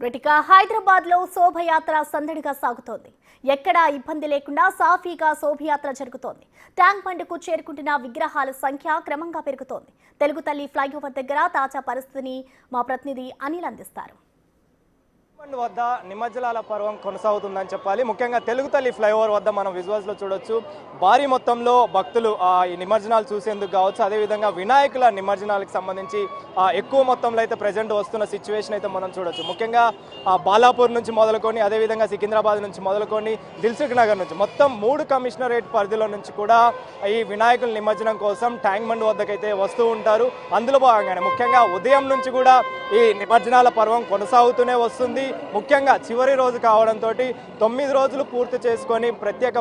బ్రిటికా హైదరాబాద్ లో శోభయాత్ర సందడిగా సాగుతోంది. ఎక్కడా ఇబ్బంది లేకుండా సాఫీగా శోభయాత్ర జరుగుతోంది. ట్యాంక్ బండ్కు చేరుకుంటున్న విగ్రహాల సంఖ్య క్రమంగా పెరుగుతోంది. తెలుగు తల్లి ఫ్లైఓవర్ దగ్గర తాజా పరిస్థితిని మా ప్రతినిధి అనిల్ అందిస్తారు. వద్ద నిమజ్జనాల పర్వం కొనసాగుతుందని చెప్పాలి. ముఖ్యంగా తెలుగు తల్లి ఫ్లైఓవర్ వద్ద మనం విజువల్స్ లో చూడొచ్చు. భారీ మొత్తంలో భక్తులు ఈ నిమజ్జనాలు చూసేందుకు కావచ్చు, అదేవిధంగా వినాయకుల నిమజ్జనాలకు సంబంధించి ఎక్కువ మొత్తంలో అయితే ప్రజెంట్ వస్తున్న సిచ్యువేషన్ అయితే మనం చూడొచ్చు. ముఖ్యంగా బాలాపూర్ నుంచి మొదలుకొని, అదేవిధంగా సికింద్రాబాద్ నుంచి మొదలుకొని, దిల్సుఖ్ నగర్ నుంచి మొత్తం 3 కమిషనరేట్ పరిధిలో నుంచి కూడా ఈ వినాయకుల నిమజ్జనం కోసం ట్యాంక్ బండ్ వద్దకైతే వస్తూ ఉంటారు. అందులో భాగంగానే ముఖ్యంగా ఉదయం నుంచి కూడా ఈ నిమజ్జనాల పర్వం కొనసాగుతూనే వస్తుంది. ముఖ్యంగా చివరి రోజు కావడంతో 9 రోజులు పూర్తి చేసుకొని ప్రత్యేక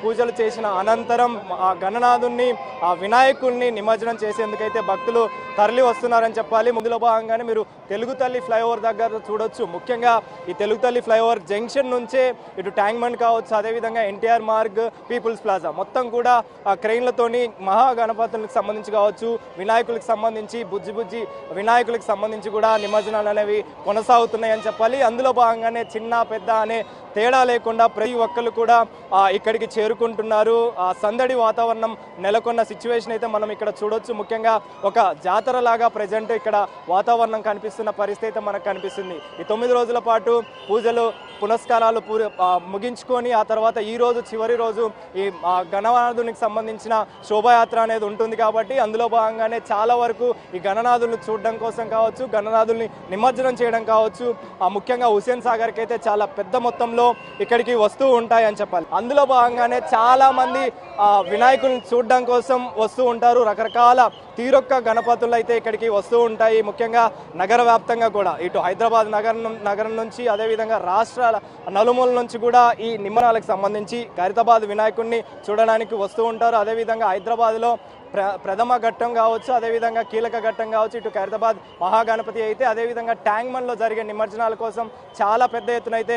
పూజలు చేసిన అనంతరం ఆ గణనాథుని ఆ వినాయకుడిని నిమజ్జనం చేసేందుకైతే భక్తులు తరలి వస్తున్నారని చెప్పాలి. ముందులో భాగంగానే మీరు తెలుగు తల్లి ఫ్లైఓవర్ దగ్గర చూడొచ్చు. ముఖ్యంగా ఈ తెలుగు తల్లి ఫ్లైఓవర్ జంక్షన్ నుంచే ఇటు ట్యాంక్ బండ్ కావచ్చు, అదేవిధంగా ఎన్టీఆర్ మార్గ్, పీపుల్స్ ప్లాజా మొత్తం కూడా ఆ క్రెయిన్లతోని మహాగణపతులకు సంబంధించి కావచ్చు, వినాయకులకు సంబంధించి బుజ్జి వినాయకులకు సంబంధించి కూడా నిమజ్జనాలు అనేవి కొనసాగుతున్నాయని చెప్పాలి. అందులో భాగంగానే చిన్న పెద్ద అనే తేడా లేకుండా ప్రతి ఒక్కరు కూడా ఇక్కడికి చేరుకుంటున్నారు. సందడి వాతావరణం నెలకొన్న సిచ్యువేషన్ అయితే మనం ఇక్కడ చూడొచ్చు. ముఖ్యంగా ఒక జాతర లాగా ప్రజెంట్ ఇక్కడ వాతావరణం కనిపిస్తున్న పరిస్థితి అయితే మనకు కనిపిస్తుంది. ఈ 9 రోజుల పాటు పూజలు పునస్కారాలు ముగించుకొని ఆ తర్వాత ఈ రోజు చివరి రోజు ఈ గణనాథునికి సంబంధించిన శోభాయాత్ర అనేది ఉంటుంది. కాబట్టి అందులో భాగంగానే చాలా వరకు ఈ గణనాథుల్ని చూడడం కోసం కావచ్చు, గణనాథుల్ని నిమజ్జనం చేయడం కావచ్చు, ముఖ్యంగా హుస్సేన్ సాగర్కి అయితే చాలా పెద్ద మొత్తంలో ఇక్కడికి వస్తూ ఉంటాయి అని చెప్పాలి. అందులో భాగంగానే చాలా మంది వినాయకుల్ని చూడడం కోసం వస్తూ ఉంటారు. రకరకాల తీరొక్క గణపతులు అయితే ఇక్కడికి వస్తూ ఉంటాయి. ముఖ్యంగా నగర వ్యాప్తంగా కూడా ఇటు హైదరాబాద్ నగరం నుంచి, అదేవిధంగా రాష్ట్రాల నలుమూల నుంచి కూడా ఈ నిమజ్జనాలకు సంబంధించి ఖైరతాబాద్ వినాయకుడిని చూడడానికి వస్తూ ఉంటారు. అదేవిధంగా హైదరాబాద్లో ప్రథమ ఘట్టం కావచ్చు, అదేవిధంగా కీలక ఘట్టం కావచ్చు, ఇటు ఖైరతాబాద్ మహాగణపతి అయితే, అదేవిధంగా ట్యాంక్ బండ్లో జరిగే నిమజ్జనాల కోసం చాలా పెద్ద ఎత్తున అయితే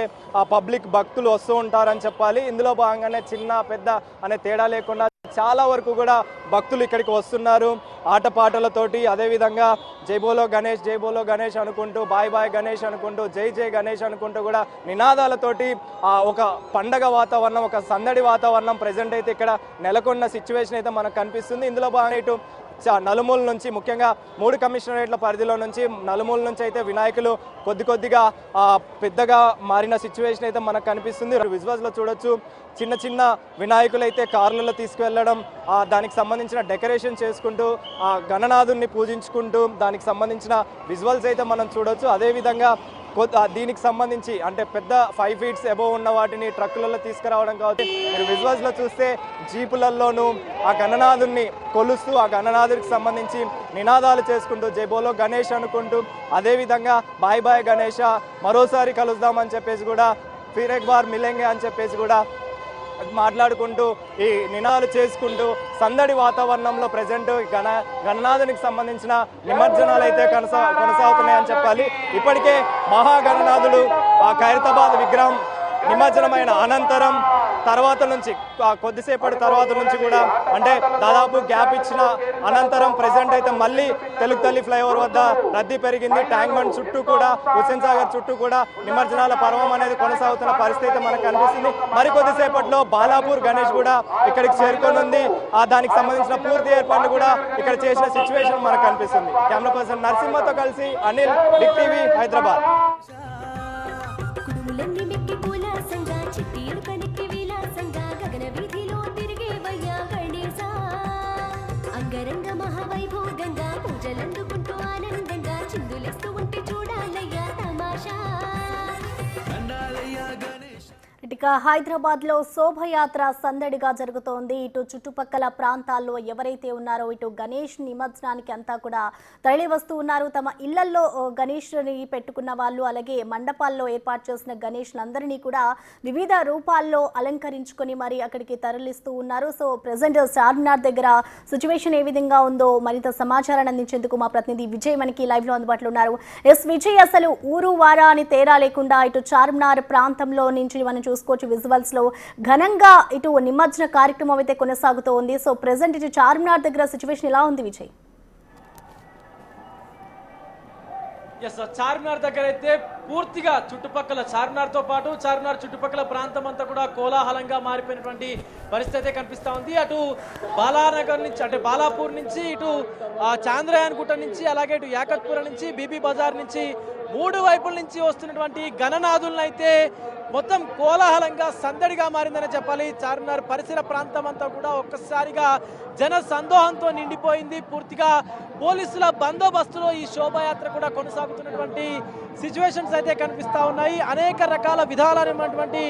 పబ్లిక్ భక్తులు వస్తూ ఉంటారని చెప్పాలి. ఇందులో భాగంగానే చిన్న పెద్ద అనే తేడా లేకుండా చాలా వరకు కూడా భక్తులు ఇక్కడికి వస్తున్నారు. ఆటపాటలతోటి, అదేవిధంగా జై బోలో గణేష్ అనుకుంటూ, బాయ్ బాయ్ గణేష్ అనుకుంటూ, జై జై గణేష్ అనుకుంటూ కూడా నినాదాలతోటి ఒక పండగ వాతావరణం, ఒక సందడి వాతావరణం ప్రజెంట్ అయితే ఇక్కడ నెలకొన్న సిచ్యువేషన్ అయితే మనకు కనిపిస్తుంది. ఇందులో బాగా ఇటు నలుమూల నుంచి, ముఖ్యంగా 3 కమిషనరేట్ల పరిధిలో నుంచి నలుమూల నుంచి అయితే వినాయకులు కొద్దిగా పెద్దగా మారిన సిచ్యువేషన్ అయితే మనకు కనిపిస్తుంది. విజువల్స్లో చూడొచ్చు. చిన్న వినాయకులు అయితే కార్లలో తీసుకువెళ్ళడం, దానికి సంబంధించిన డెకరేషన్ చేసుకుంటూ, గణనాథుని పూజించుకుంటూ దానికి సంబంధించిన విజువల్స్ అయితే మనం చూడొచ్చు. అదేవిధంగా దీనికి సంబంధించి అంటే పెద్ద 5 feet అబోవ్ ఉన్న వాటిని ట్రక్కులలో తీసుకురావడం కావచ్చు. మీరు విజువల్స్లో చూస్తే జీపులలోనూ ఆ గణనాథుని కొలుస్తూ, ఆ గణనాథుడికి సంబంధించి నినాదాలు చేసుకుంటూ, జై బోలో గణేష్ అనుకుంటూ, అదేవిధంగా బాయ్ బాయ్ గణేష, మరోసారి కలుద్దామని చెప్పేసి కూడా, ఫిర్ ఎక్ బార్ మిలెంగే అని చెప్పేసి కూడా మాట్లాడుకుంటూ ఈ నినాదాలు చేసుకుంటూ సందడి వాతావరణంలో ప్రజెంట్ గణనాథునికి సంబంధించిన నిమజ్జనాలు అయితే కొనసాగుతున్నాయని చెప్పాలి. ఇప్పటికే మహాగణనాథుడు ఆ ఖైరతాబాద్ విగ్రహం నిమజ్జనమైన అనంతరం తర్వాత నుంచి కొద్దిసేపటి తర్వాత నుంచి కూడా, అంటే దాదాపు గ్యాప్ ఇచ్చిన అనంతరం ప్రజెంట్ అయితే మళ్ళీ తెలుగు తల్లి ఫ్లైఓవర్ వద్ద రద్దీ పెరిగింది. ట్యాంక్ బండ్ చుట్టూ కూడా, హుస్సేన్ సాగర్ చుట్టూ కూడా నిమజ్జనాల పర్వం అనేది కొనసాగుతున్న పరిస్థితి మనకు కనిపిస్తుంది. మరికొద్దిసేపట్లో బాలాపూర్ గణేష్ కూడా ఇక్కడికి చేరుకొని ఉంది. దానికి సంబంధించిన పూర్తి ఏర్పాట్లు కూడా ఇక్కడ చేసిన సిచ్యువేషన్ మనకు కనిపిస్తుంది. కెమెరా పర్సన్ నరసింహతో కలిసి అనిల్, బిగ్ టీవీ, హైదరాబాద్. అంగరంగ మహావైభోగంగా పూజలందుకుంటూ ఆనందంగా చిందులేస్తూ ఉంటే చూడాలయ్యా తమాషా. ఇక హైదరాబాద్ లో శోభయాత్ర సందడిగా జరుగుతోంది. ఇటు చుట్టుపక్కల ప్రాంతాల్లో ఎవరైతే ఉన్నారో ఇటు గణేష్ నిమజ్జనానికి అంతా కూడా తరలి వస్తూ ఉన్నారు. తమ ఇళ్లలో గణేష్ని పెట్టుకున్న వాళ్ళు, అలాగే మండపాల్లో ఏర్పాటు చేసిన గణేష్లందరినీ కూడా వివిధ రూపాల్లో అలంకరించుకొని మరి అక్కడికి తరలిస్తూ ఉన్నారు. సో ప్రెసెంట్ చార్మినార్ దగ్గర సిచ్యువేషన్ ఏ విధంగా ఉందో మరింత సమాచారాన్ని అందించేందుకు మా ప్రతినిధి విజయ్ మనకి లైవ్ లో అందుబాటులో ఉన్నారు. ఎస్ విజయ్, అసలు ఊరు వారా అని తేడా లేకుండా ఇటు చార్మినార్ ప్రాంతంలో నుంచి మనం చూసుకోవచ్చు విజువల్స్ లో ఘనంగా ఇటు నిమజ్జన కార్యక్రమం అయితే కొనసాగుతోంది. సో ప్రెసెంట్ ఇటు చార్మినార్ దగ్గర సిచ్యువేషన్ ఎలా ఉంది విజయ్? ఎస్ చార్మినార్ దగ్గర అయితే పూర్తిగా చుట్టుపక్కల చార్మినార్తో పాటు చార్మినార్ చుట్టుపక్కల ప్రాంతం అంతా కూడా కోలాహలంగా మారిపోయినటువంటి పరిస్థితి అయితే కనిపిస్తూ ఉంది. అటు బాలానగర్ నుంచి అంటే బాలాపూర్ నుంచి ఇటు చాంద్రయాన్ గుట్ట నుంచి అలాగే ఇటు యాకత్పుర నుంచి బీబీ బజార్ నుంచి మూడు వైపుల నుంచి వస్తున్నటువంటి గణనాథులను అయితే మొత్తం కోలాహలంగా సందడిగా మారిందని చెప్పాలి. చార్మినార్ పరిసర ప్రాంతం అంతా కూడా ఒక్కసారిగా జన సందోహంతో నిండిపోయింది. పూర్తిగా పోలీసుల బందోబస్తులో ఈ శోభాయాత్ర కూడా కొనసాగుతున్నటువంటి సిచ్యువేషన్స్ అయితే కనిపిస్తూ ఉన్నాయి. అనేక రకాల విధాలైనటువంటి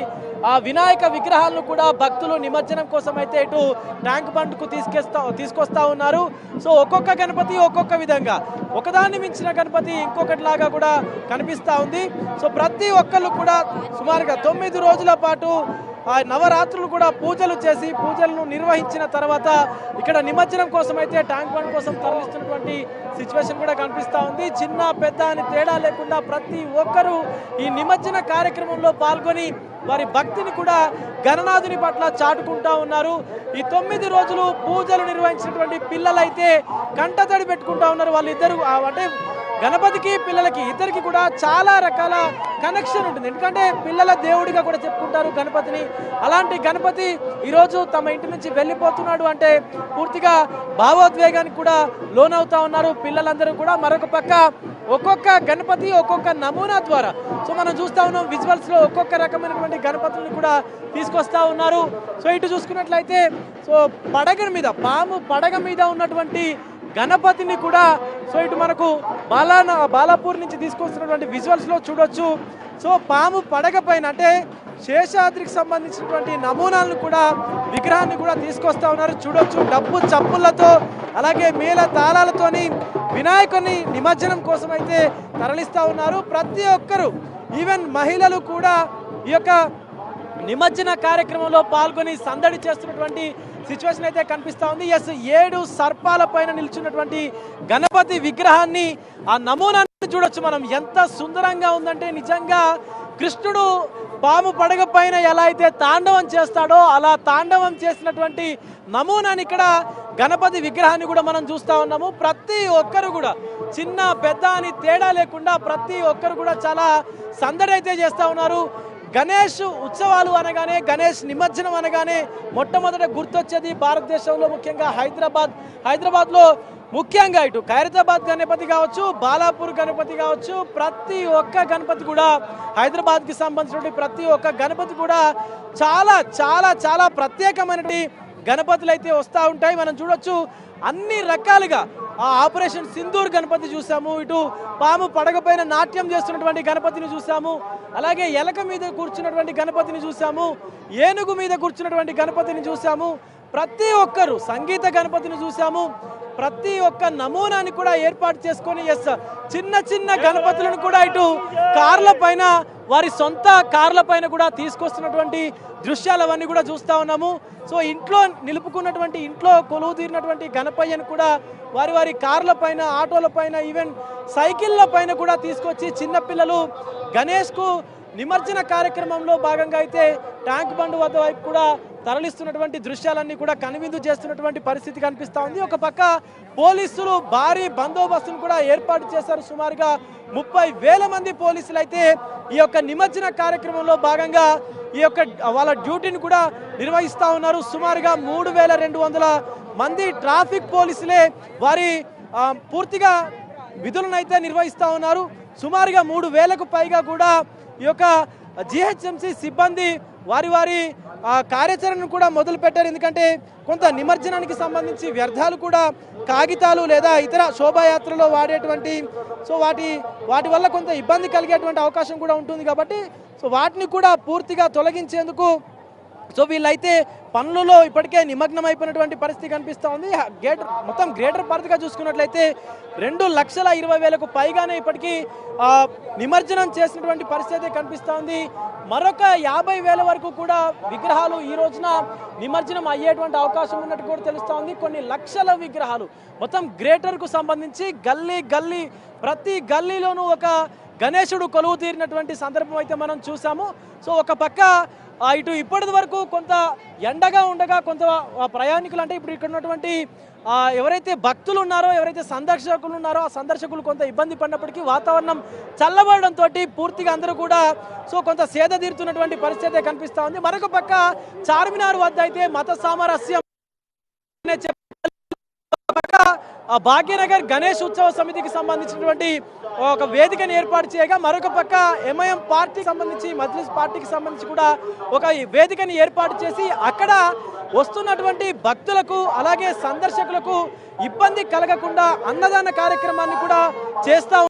ఆ వినాయక విగ్రహాలను కూడా భక్తులు నిమజ్జనం కోసం అయితే ఇటు ట్యాంక్ బండ్కు తీసుకొస్తా ఉన్నారు. సో ఒక్కొక్క గణపతి ఒక్కొక్క విధంగా, ఒకదాన్ని మించిన గణపతి ఇంకొకటిలాగా కూడా కనిపిస్తూ ఉంది. సో ప్రతి ఒక్కళ్ళు కూడా సుమారుగా 9 రోజుల పాటు ఆ నవరాత్రులు కూడా పూజలు చేసి పూజలను నిర్వహించిన తర్వాత ఇక్కడ నిమజ్జనం కోసం అయితే ట్యాంక్ బండ్ కోసం తరలిస్తున్నటువంటి సిచ్యువేషన్ కూడా కనిపిస్తూ ఉంది. చిన్న పెద్ద అని తేడా లేకుండా ప్రతి ఒక్కరూ ఈ నిమజ్జన కార్యక్రమంలో పాల్గొని వారి భక్తిని కూడా గణనాథుని పట్ల చాటుకుంటా ఉన్నారు. ఈ 9 రోజులు పూజలు నిర్వహించినటువంటి పిల్లలైతే కంటతడి పెట్టుకుంటా ఉన్నారు. వాళ్ళిద్దరు అంటే గణపతికి పిల్లలకి ఇద్దరికి కూడా చాలా రకాల కనెక్షన్ ఉంటుంది. ఎందుకంటే పిల్లల దేవుడిగా కూడా చెప్పుకుంటారు గణపతిని. అలాంటి గణపతి ఈరోజు తమ ఇంటి నుంచి వెళ్ళిపోతున్నాడు అంటే పూర్తిగా భావోద్వేగానికి కూడా లోనవుతా ఉన్నారు పిల్లలందరూ కూడా. మరొక పక్క ఒక్కొక్క గణపతి ఒక్కొక్క నమూనా ద్వారా సో మనం చూస్తూ ఉన్నాం విజువల్స్లో ఒక్కొక్క రకమైనటువంటి గణపతులను కూడా తీసుకొస్తా ఉన్నారు. సో ఇటు చూసుకున్నట్లయితే సో పడగ మీద పాము పడగ మీద ఉన్నటువంటి గణపతిని కూడా సో ఇటు మనకు బాలాపూర్ నుంచి తీసుకొస్తున్నటువంటి విజువల్స్లో చూడొచ్చు. సో పాము పడగ పైన అంటే శేషాద్రికి సంబంధించినటువంటి నమూనాలను కూడా విగ్రహాన్ని కూడా తీసుకొస్తా ఉన్నారు. చూడొచ్చు డబ్బు చప్పులతో అలాగే మేళ తాళాలతోని వినాయకుని నిమజ్జనం కోసం అయితే తరలిస్తూ ఉన్నారు. ప్రతి ఒక్కరూ ఈవెన్ మహిళలు కూడా ఈ యొక్క నిమజ్జన కార్యక్రమంలో పాల్గొని సందడి చేస్తున్నటువంటి సిచ్యువేషన్ అయితే కనిపిస్తూ ఉంది. ఎస్ 7 సర్పాల పైన నిల్చున్నటువంటి గణపతి విగ్రహాన్ని ఆ నమూనాన్ని చూడొచ్చు మనం. ఎంత సుందరంగా ఉందంటే నిజంగా కృష్ణుడు పాము పడగ పైన ఎలా అయితే తాండవం చేస్తాడో అలా తాండవం చేసినటువంటి నమూనాని ఇక్కడ గణపతి విగ్రహాన్ని కూడా మనం చూస్తూ ఉన్నాము. ప్రతి ఒక్కరు కూడా చిన్న పెద్ద అని తేడా లేకుండా ప్రతి ఒక్కరు కూడా చాలా సందడి అయితే చేస్తూ ఉన్నారు. గణేష్ ఉత్సవాలు అనగానే గణేష్ నిమజ్జనం అనగానే మొట్టమొదట గుర్తొచ్చేది భారతదేశంలో ముఖ్యంగా హైదరాబాద్లో ముఖ్యంగా ఇటు ఖైరతాబాద్ గణపతి కావచ్చు, బాలాపూర్ గణపతి కావచ్చు, ప్రతి ఒక్క గణపతి కూడా హైదరాబాద్కి సంబంధించిన ప్రతి ఒక్క గణపతి కూడా చాలా చాలా చాలా ప్రత్యేకమైనటువంటి గణపతులు అయితే వస్తూ ఉంటాయి. మనం చూడొచ్చు అన్ని రకాలుగా ఆ ఆపరేషన్ సింధూర్ గణపతి చూసాము, ఇటు పాము పడగ పైన నాట్యం చేస్తున్నటువంటి గణపతిని చూసాము, అలాగే ఎలక మీద కూర్చున్నటువంటి గణపతిని చూసాము, ఏనుగు మీద కూర్చున్నటువంటి గణపతిని చూసాము. ప్రతి ఒక్కరు సంగీత గణపతిని చూసాము. ప్రతి ఒక్క నమూనాని కూడా ఏర్పాటు చేసుకొని చిన్న చిన్న గణపతులను కూడా ఇటు కార్ల పైన వారి సొంత కార్ల పైన కూడా తీసుకొస్తున్నటువంటి దృశ్యాలు అవన్నీ కూడా చూస్తూ ఉన్నాము. సో ఇంట్లో నిలుపుకున్నటువంటి ఇంట్లో కొలువు తీరినటువంటి గణపయ్యను కూడా వారి వారి కార్ల పైన ఆటోల పైన ఈవెన్ సైకిళ్ళ పైన కూడా తీసుకొచ్చి చిన్నపిల్లలు గణేష్కు నిమజ్జన కార్యక్రమంలో భాగంగా అయితే ట్యాంక్ బండ్ వద్ద వైపు కూడా తరలిస్తున్నటువంటి దృశ్యాలన్నీ కూడా కనువిందు చేస్తున్నటువంటి పరిస్థితి కనిపిస్తూ ఉంది. ఒక పక్క పోలీసులు భారీ బందోబస్తును కూడా ఏర్పాటు చేశారు. సుమారుగా 30,000 మంది పోలీసులు అయితే ఈ యొక్క నిమజ్జన కార్యక్రమంలో భాగంగా ఈ యొక్క వాళ్ళ డ్యూటీని కూడా నిర్వహిస్తూ ఉన్నారు. సుమారుగా 3,200 మంది ట్రాఫిక్ పోలీసులే వారి పూర్తిగా విధులను అయితే నిర్వహిస్తూ ఉన్నారు. సుమారుగా 3,000కు పైగా కూడా ఈ యొక్క జిహెచ్ఎంసీ సిబ్బంది వారి వారి కార్యాచరణను కూడా మొదలు పెట్టారు. ఎందుకంటే కొంత నిమజ్జనానికి సంబంధించి వ్యర్థాలు కూడా కాగితాలు లేదా ఇతర శోభాయాత్రలో వాడేటువంటి సో వాటి వల్ల కొంత ఇబ్బంది కలిగేటువంటి అవకాశం కూడా ఉంటుంది కాబట్టి సో వాటిని కూడా పూర్తిగా తొలగించేందుకు సో వీళ్ళైతే పనులలో ఇప్పటికే నిమగ్నం అయిపోయినటువంటి పరిస్థితి కనిపిస్తూ ఉంది. మొత్తం గ్రేటర్ భారత్గా చూసుకున్నట్లయితే 2,20,000కు పైగానే ఇప్పటికీ నిమజ్జనం చేసినటువంటి పరిస్థితి కనిపిస్తూ ఉంది. మరొక 50,000 వరకు కూడా విగ్రహాలు ఈ రోజున నిమజ్జనం అయ్యేటువంటి అవకాశం ఉన్నట్టు కూడా తెలుస్తూ ఉంది. కొన్ని లక్షల విగ్రహాలు మొత్తం గ్రేటర్కు సంబంధించి గల్లీ ప్రతి గల్లీలోనూ ఒక గణేశుడు కొలువు తీరినటువంటి సందర్భం అయితే మనం చూసాము. సో ఒక పక్క ఇటు ఇప్పటి వరకు కొంత ఎండగా ఉండగా కొంత ప్రయాణికులు అంటే ఇప్పుడు ఇక్కడ ఉన్నటువంటి ఎవరైతే భక్తులు ఉన్నారో, ఎవరైతే సందర్శకులు ఉన్నారో ఆ సందర్శకులు కొంత ఇబ్బంది పడినప్పటికీ వాతావరణం చల్లబడడంతో పూర్తిగా అందరూ కూడా కొంత సేద తీరుతున్నటువంటి పరిస్థితి కనిపిస్తూ ఉంది. మరొక పక్క చార్మినార్ వద్ద అయితే మత సామరస్యం భాగ్యనగర్ గణేష్ ఉత్సవ సమితికి సంబంధించినటువంటి ఒక వేదికను ఏర్పాటు చేయగా, మరొక పక్క ఎంఐఎం పార్టీకి సంబంధించి, మజ్లిస్ పార్టీకి సంబంధించి కూడా ఒక వేదికని ఏర్పాటు చేసి అక్కడ వస్తున్నటువంటి భక్తులకు అలాగే సందర్శకులకు ఇబ్బంది కలగకుండా అన్నదాన కార్యక్రమాన్ని కూడా చేస్తా